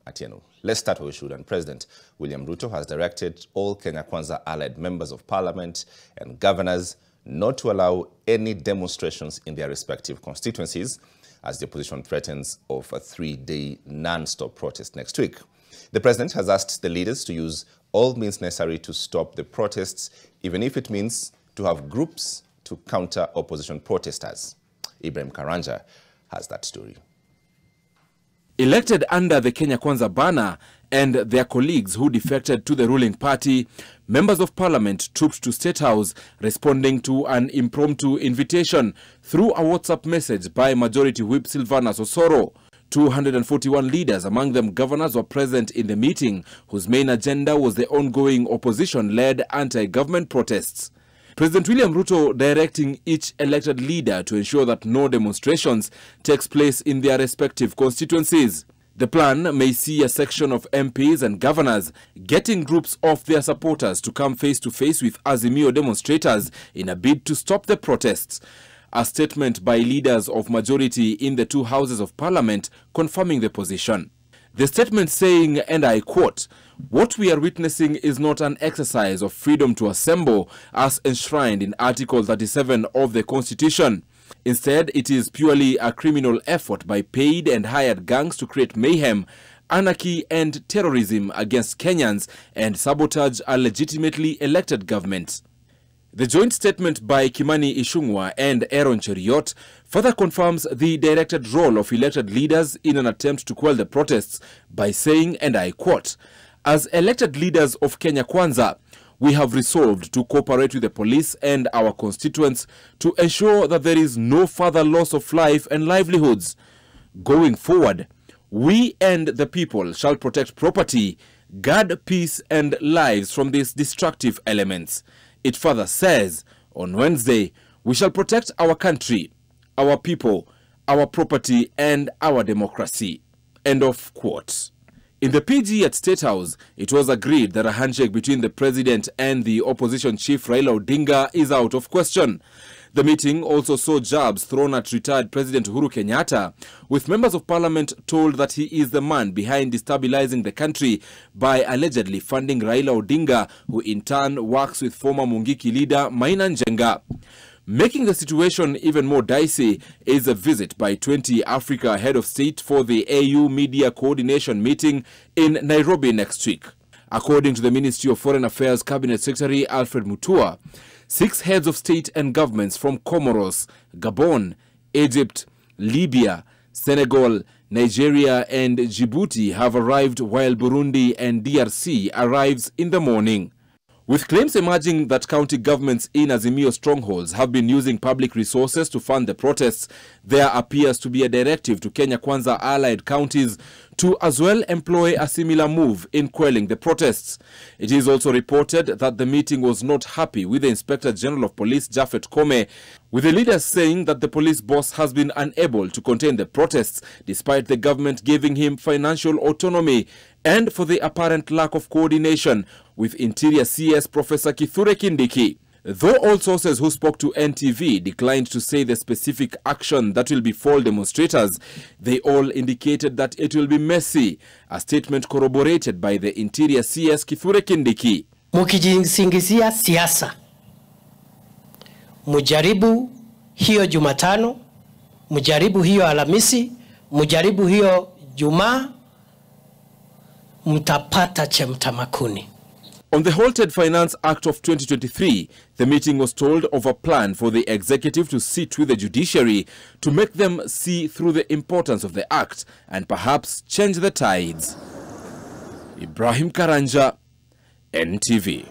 Atieno. Let's start with Sudan. President William Ruto has directed all Kenya Kwanza allied members of parliament and governors not to allow any demonstrations in their respective constituencies as the opposition threatens of a 3-day non-stop protest next week. The president has asked the leaders to use all means necessary to stop the protests, even if it means to have groups to counter opposition protesters. Ibrahim Karanja has that story. Elected under the Kenya Kwanza banner and their colleagues who defected to the ruling party, members of parliament trooped to State House responding to an impromptu invitation through a WhatsApp message by Majority Whip Silvanus Osoro. 241 leaders, among them governors, were present in the meeting, whose main agenda was the ongoing opposition-led anti-government protests. President William Ruto directing each elected leader to ensure that no demonstrations takes place in their respective constituencies. The plan may see a section of MPs and governors getting groups of their supporters to come face-to-face with Azimio demonstrators in a bid to stop the protests. A statement by leaders of majority in the two houses of parliament confirming the position. The statement saying, and I quote, "What we are witnessing is not an exercise of freedom to assemble as enshrined in Article 37 of the Constitution. Instead, it is purely a criminal effort by paid and hired gangs to create mayhem, anarchy and terrorism against Kenyans and sabotage a legitimately elected government." The joint statement by Kimani Ichung'wah and Aaron Cheriot further confirms the directed role of elected leaders in an attempt to quell the protests by saying, and I quote, "As elected leaders of Kenya Kwanza, we have resolved to cooperate with the police and our constituents to ensure that there is no further loss of life and livelihoods. Going forward, we and the people shall protect property, guard peace and lives from these destructive elements." It further says, on Wednesday, we shall protect our country, our people, our property and our democracy. End of quote. In the PG at State House, it was agreed that a handshake between the president and the opposition chief Raila Odinga is out of question. The meeting also saw jabs thrown at retired President Uhuru Kenyatta, with members of parliament told that he is the man behind destabilizing the country by allegedly funding Raila Odinga, who in turn works with former Mungiki leader Maina Njenga. Making the situation even more dicey is a visit by 20 Africa head of state for the AU Media Coordination meeting in Nairobi next week. According to the Ministry of Foreign Affairs Cabinet Secretary Alfred Mutua, 6 heads of state and governments from Comoros, Gabon, Egypt, Libya, Senegal, Nigeria and Djibouti have arrived, while Burundi and DRC arrives in the morning. With claims emerging that county governments in Azimio strongholds have been using public resources to fund the protests, there appears to be a directive to Kenya Kwanza allied counties to as well employ a similar move in quelling the protests. It is also reported that the meeting was not happy with the Inspector General of Police, Japhet Kome, with the leaders saying that the police boss has been unable to contain the protests despite the government giving him financial autonomy, and for the apparent lack of coordination with Interior CS Professor Kithure Kindiki. Though all sources who spoke to NTV declined to say the specific action that will befall demonstrators, they all indicated that it will be messy, a statement corroborated by the Interior CS Kithure Kindiki. Mukijisingizia siasa, mujaribu hiyo Jumatano, mujaribu hiyo Alhamisi, mujaribu hiyo Jumaa, mtapata chemtamakuni. On the Halted Finance Act of 2023, the meeting was told of a plan for the executive to sit with the judiciary to make them see through the importance of the act and perhaps change the tides. Ibrahim Karanja, NTV.